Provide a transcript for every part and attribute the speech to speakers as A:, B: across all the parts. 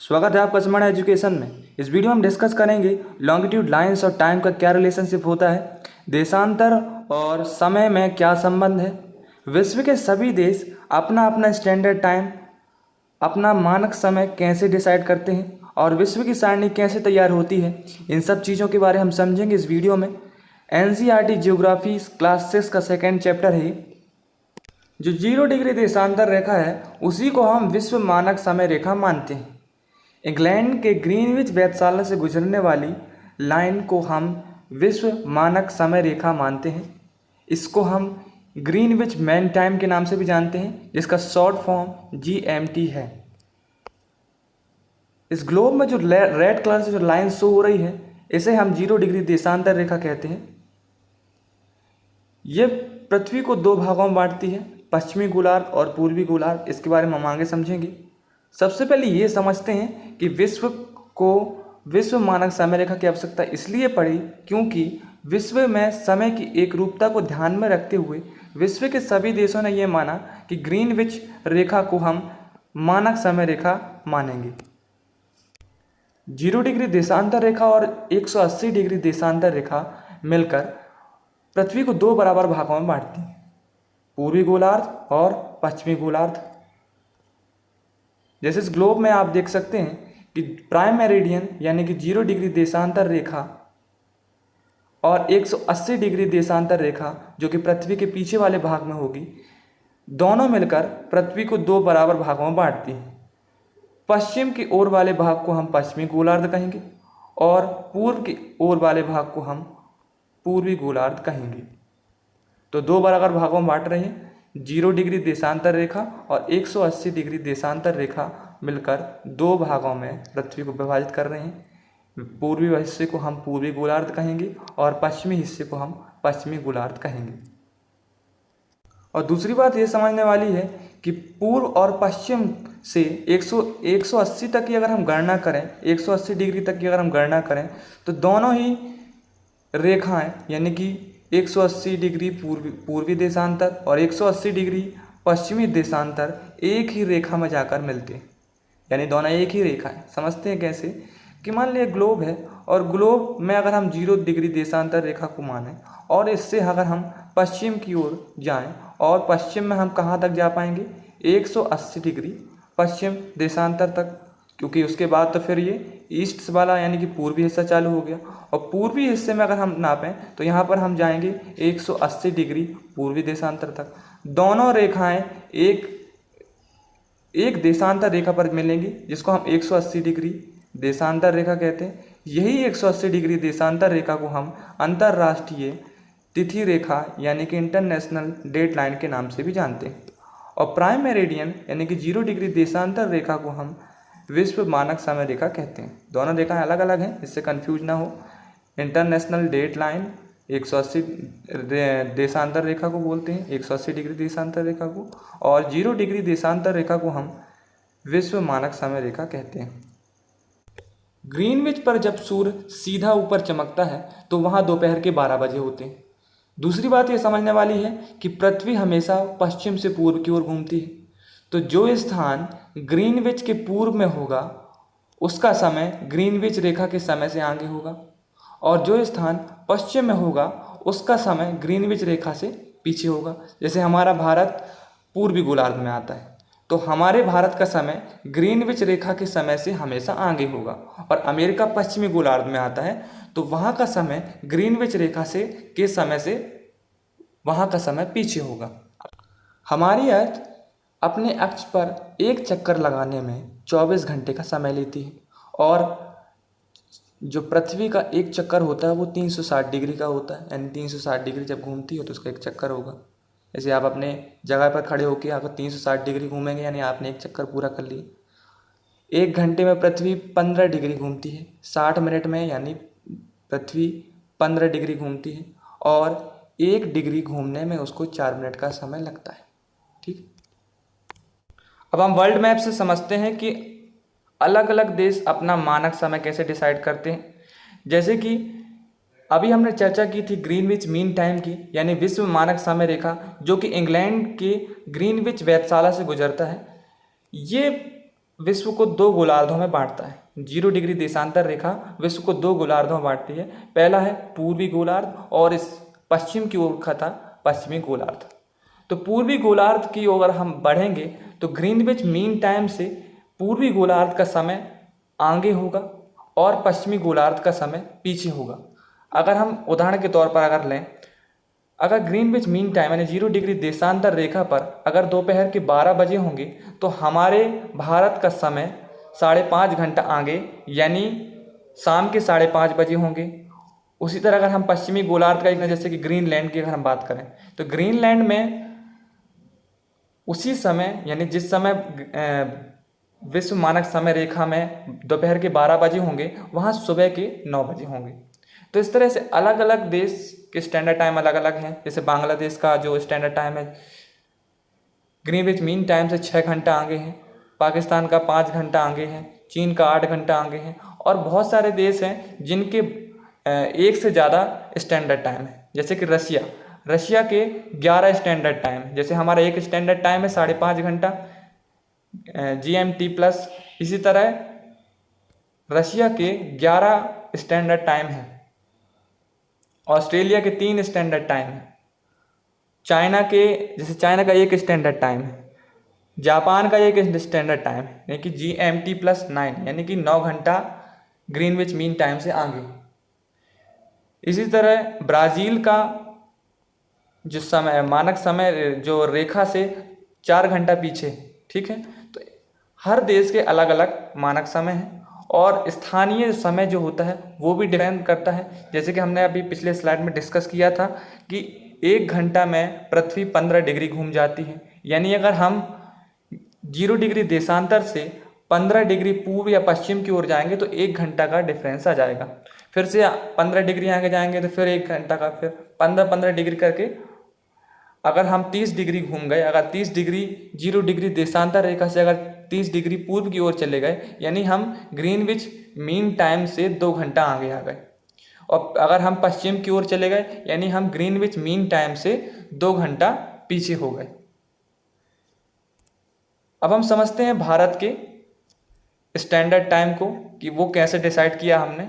A: स्वागत है आपका स्मार्ट एजुकेशन में। इस वीडियो में हम डिस्कस करेंगे लॉन्गिट्यूड लाइंस और टाइम का क्या रिलेशनशिप होता है, देशांतर और समय में क्या संबंध है, विश्व के सभी देश अपना अपना स्टैंडर्ड टाइम, अपना मानक समय कैसे डिसाइड करते हैं और विश्व की सारणी कैसे तैयार होती है। इन सब चीज़ों के बारे में हम समझेंगे इस वीडियो में। एनसीईआरटी जियोग्राफी क्लास 6 का सेकेंड चैप्टर है। जो 0 डिग्री देशांतर रेखा है उसी को हम विश्व मानक समय रेखा मानते हैं। इंग्लैंड के ग्रीनविच वेधशाला से गुजरने वाली लाइन को हम विश्व मानक समय रेखा मानते हैं। इसको हम ग्रीनविच मेन टाइम के नाम से भी जानते हैं, जिसका शॉर्ट फॉर्म GMT है। इस ग्लोब में जो रेड कलर से जो लाइन शो हो रही है इसे हम 0 डिग्री देशांतर रेखा कहते हैं। ये पृथ्वी को दो भागों में बांटती है, पश्चिमी गोलार्ध और पूर्वी गोलार्ध। इसके बारे में हम आगे समझेंगे। सबसे पहले ये समझते हैं कि विश्व को विश्व मानक समय रेखा की आवश्यकता इसलिए पड़ी क्योंकि विश्व में समय की एक रूपता को ध्यान में रखते हुए विश्व के सभी देशों ने यह माना कि ग्रीनविच रेखा को हम मानक समय रेखा मानेंगे। 0 डिग्री देशांतर रेखा और 180 डिग्री देशांतर रेखा मिलकर पृथ्वी को दो बराबर भागों में बांटती है, पूर्वी गोलार्ध और पश्चिमी गोलार्ध। जैसे इस ग्लोब में आप देख सकते हैं कि प्राइम मेरिडियन यानी कि 0 डिग्री देशांतर रेखा और 180 डिग्री देशांतर रेखा जो कि पृथ्वी के पीछे वाले भाग में होगी, दोनों मिलकर पृथ्वी को दो बराबर भागों में बांटती हैं। पश्चिम की ओर वाले भाग को हम पश्चिमी गोलार्ध कहेंगे और पूर्व की ओर वाले भाग को हम पूर्वी गोलार्ध कहेंगे। तो दो बराबर भागों में बांट रहे हैं। 0 डिग्री देशांतर रेखा और 180 डिग्री देशांतर रेखा मिलकर दो भागों में पृथ्वी को विभाजित कर रहे हैं। पूर्वी हिस्से को हम पूर्वी गोलार्ध कहेंगे और पश्चिमी हिस्से को हम पश्चिमी गोलार्ध कहेंगे। और दूसरी बात ये समझने वाली है कि पूर्व और पश्चिम से 180 तक की अगर हम गणना करें, 180 डिग्री तक की अगर हम गणना करें तो दोनों ही रेखाएं यानी कि 180 डिग्री पूर्वी देशांतर और 180 डिग्री पश्चिमी देशांतर एक ही रेखा में जाकर मिलते हैं, यानी दोनों एक ही रेखा है। समझते हैं कैसे कि मान लिया ग्लोब है और ग्लोब में अगर हम 0 डिग्री देशांतर रेखा को माने और इससे अगर हम पश्चिम की ओर जाएं और पश्चिम में हम कहाँ तक जा पाएंगे, 180 डिग्री पश्चिम देशांतर तक, क्योंकि उसके बाद तो फिर ये ईस्ट वाला यानी कि पूर्वी हिस्सा चालू हो गया। और पूर्वी हिस्से में अगर हम नापें तो यहाँ पर हम जाएंगे 180 डिग्री पूर्वी देशांतर तक। दोनों रेखाएं एक देशांतर रेखा पर मिलेंगी जिसको हम 180 डिग्री देशांतर रेखा कहते हैं। यही 180 डिग्री देशांतर रेखा को हम अंतर्राष्ट्रीय तिथि रेखा यानी कि इंटरनेशनल डेट लाइन के नाम से भी जानते हैं। और प्राइम मेरिडियन यानी कि 0 डिग्री देशांतर रेखा को हम विश्व मानक समय रेखा कहते हैं। दोनों रेखाएं अलग अलग हैं, इससे कंफ्यूज ना हो। इंटरनेशनल डेट लाइन 180 देशांतर रेखा को बोलते हैं, 180 डिग्री देशांतर रेखा को, और 0 डिग्री देशांतर रेखा को हम विश्व मानक समय रेखा कहते हैं। ग्रीनविच पर जब सूर्य सीधा ऊपर चमकता है तो वहाँ दोपहर के 12 बजे होते हैं। दूसरी बात ये समझने वाली है कि पृथ्वी हमेशा पश्चिम से पूर्व की ओर घूमती है, तो जो स्थान ग्रीनविच के पूर्व में होगा उसका समय ग्रीनविच रेखा के समय से आगे होगा और जो स्थान पश्चिम में होगा उसका समय ग्रीनविच रेखा से पीछे होगा। जैसे हमारा भारत पूर्वी गोलार्ध में आता है तो हमारे भारत का समय ग्रीनविच रेखा के समय से हमेशा आगे होगा, और अमेरिका पश्चिमी गोलार्ध में आता है तो वहाँ का समय ग्रीनविच रेखा के समय से वहाँ का समय पीछे होगा। हमारी अर्थ अपने अक्ष पर एक चक्कर लगाने में 24 घंटे का समय लेती है और जो पृथ्वी का एक चक्कर होता है वो 360 डिग्री का होता है, यानी 360 डिग्री जब घूमती है तो उसका एक चक्कर होगा। जैसे आप अपने जगह पर खड़े होकर अगर 360 डिग्री घूमेंगे यानी आपने एक चक्कर पूरा कर लिया। 1 घंटे में पृथ्वी 15 डिग्री घूमती है, 60 मिनट में यानी पृथ्वी 15 डिग्री घूमती है और 1 डिग्री घूमने में उसको 4 मिनट का समय लगता है। ठीक। अब हम वर्ल्ड मैप से समझते हैं कि अलग अलग देश अपना मानक समय कैसे डिसाइड करते हैं। जैसे कि अभी हमने चर्चा की थी ग्रीनविच मीन टाइम की, यानी विश्व मानक समय रेखा जो कि इंग्लैंड के ग्रीनविच वेधशाला से गुजरता है। ये विश्व को दो गोलार्धों में बांटता है। 0 डिग्री देशांतर रेखा विश्व को दो गोलार्धों में बांटती है। पहला है पूर्वी गोलार्ध और इस पश्चिम की ओर का था पश्चिमी गोलार्ध। तो पूर्वी गोलार्ध की ओर हम बढ़ेंगे तो ग्रीनविच मीन टाइम से पूर्वी गोलार्ध का समय आगे होगा और पश्चिमी गोलार्ध का समय पीछे होगा। अगर हम उदाहरण के तौर पर अगर लें, अगर ग्रीनविच मीन टाइम यानी 0 डिग्री देशांतर रेखा पर अगर दोपहर के 12 बजे होंगे तो हमारे भारत का समय 5.5 घंटा आगे यानी शाम के 5:30 बजे होंगे। उसी तरह अगर हम पश्चिमी गोलार्ध का एक जैसे कि ग्रीनलैंड की अगर हम बात करें तो ग्रीनलैंड में उसी समय यानी जिस समय विश्व मानक समय रेखा में दोपहर के 12 बजे होंगे वहाँ सुबह के 9 बजे होंगे। तो इस तरह से अलग अलग देश के स्टैंडर्ड टाइम अलग अलग हैं। जैसे बांग्लादेश का जो स्टैंडर्ड टाइम है ग्रीनविच मीन टाइम से 6 घंटा आगे है, पाकिस्तान का 5 घंटा आगे है, चीन का 8 घंटा आगे है और बहुत सारे देश हैं जिनके एक से ज़्यादा स्टैंडर्ड टाइम है। जैसे कि रशिया के 11 स्टैंडर्ड टाइम, जैसे हमारा एक स्टैंडर्ड टाइम है 5.5 घंटा GMT प्लस, इसी तरह रशिया के 11 स्टैंडर्ड टाइम है। ऑस्ट्रेलिया के 3 स्टैंडर्ड टाइम है। चाइना का एक स्टैंडर्ड टाइम है। जापान का एक स्टैंडर्ड टाइम है यानी कि GMT प्लस 9 यानी कि 9 घंटा ग्रीनविच मीन टाइम से आगे। इसी तरह ब्राज़ील का जो समय मानक समय जो रेखा से 4 घंटा पीछे, ठीक है। तो हर देश के अलग अलग मानक समय हैं और स्थानीय समय जो होता है वो भी डिपेंड करता है। जैसे कि हमने अभी पिछले स्लाइड में डिस्कस किया था कि 1 घंटा में पृथ्वी 15 डिग्री घूम जाती है। यानी अगर हम 0 डिग्री देशांतर से 15 डिग्री पूर्व या पश्चिम की ओर जाएंगे तो 1 घंटा का डिफरेंस आ जाएगा। फिर से 15 डिग्री आगे जाएंगे तो फिर 1 घंटा का, फिर 15 डिग्री करके अगर हम 30 डिग्री घूम गए, अगर 30 डिग्री 0 डिग्री देशांतर रेखा से अगर 30 डिग्री पूर्व की ओर चले गए यानी हम ग्रीनविच मीन टाइम से 2 घंटा आगे आ गए। और अगर हम पश्चिम की ओर चले गए यानी हम ग्रीनविच मीन टाइम से 2 घंटा पीछे हो गए। अब हम समझते हैं भारत के स्टैंडर्ड टाइम को कि वो कैसे डिसाइड किया हमने।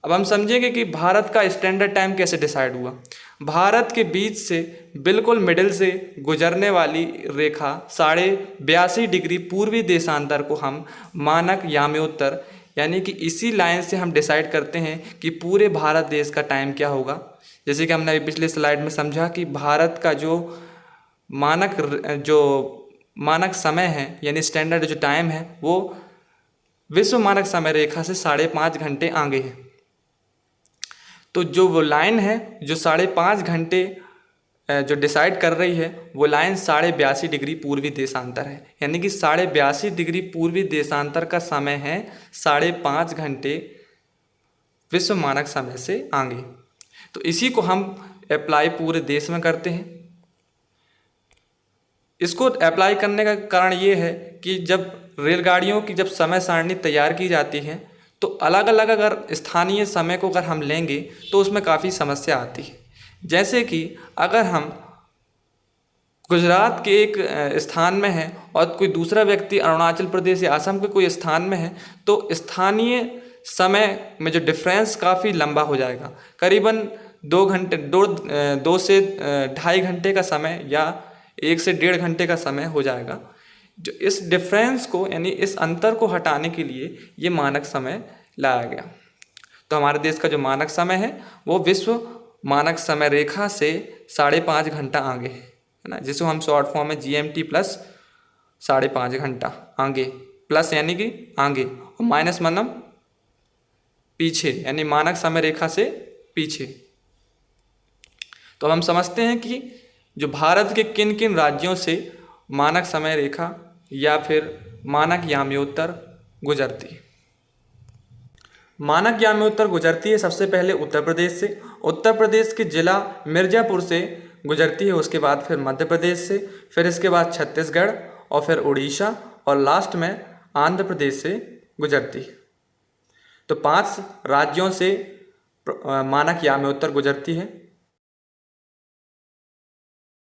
A: अब हम समझेंगे कि भारत का स्टैंडर्ड टाइम कैसे डिसाइड हुआ। भारत के बीच से बिल्कुल मिडिल से गुजरने वाली रेखा 82.5 डिग्री पूर्वी देशांतर को हम मानक याम्योत्तर यानी कि इसी लाइन से हम डिसाइड करते हैं कि पूरे भारत देश का टाइम क्या होगा। जैसे कि हमने अभी पिछले स्लाइड में समझा कि भारत का जो मानक समय है यानी स्टैंडर्ड जो टाइम है वो विश्व मानक समय रेखा से 5.5 घंटे आगे है। तो जो वो लाइन है जो 5.5 घंटे जो डिसाइड कर रही है वो लाइन 82.5 डिग्री पूर्वी देशांतर है यानी कि 82.5 डिग्री पूर्वी देशांतर का समय है 5.5 घंटे विश्व मानक समय से आगे। तो इसी को हम अप्लाई पूरे देश में करते हैं। इसको अप्लाई करने का कारण ये है कि जब रेलगाड़ियों की जब समय सारणी तैयार की जाती है तो अलग अलग अगर स्थानीय समय को अगर हम लेंगे तो उसमें काफ़ी समस्या आती है। जैसे कि अगर हम गुजरात के एक स्थान में हैं और कोई दूसरा व्यक्ति अरुणाचल प्रदेश या असम के कोई स्थान में है तो स्थानीय समय में जो डिफरेंस काफ़ी लंबा हो जाएगा, करीबन 2 से 2.5 घंटे का समय या 1 से 1.5 घंटे का समय हो जाएगा। जो इस डिफरेंस को यानी इस अंतर को हटाने के लिए ये मानक समय लाया गया। तो हमारे देश का जो मानक समय है वो विश्व मानक समय रेखा से 5.5 घंटा आगे है ना, जिसको हम शॉर्ट फॉर्म में GMT प्लस 5.5 घंटा आगे, प्लस यानी कि आगे और माइनस मतलब पीछे यानी मानक समय रेखा से पीछे। तो हम समझते हैं कि जो भारत के किन किन राज्यों से मानक समय रेखा या फिर मानक याम्योत्तर गुजरती है। मानक याम्योत्तर गुजरती है सबसे पहले उत्तर प्रदेश से। उत्तर प्रदेश के जिला मिर्ज़ापुर से गुजरती है, उसके बाद फिर मध्य प्रदेश से, फिर इसके बाद छत्तीसगढ़ और फिर उड़ीसा और लास्ट में आंध्र प्रदेश से गुजरती है। तो 5 राज्यों से मानक याम्योत्तर गुजरती है।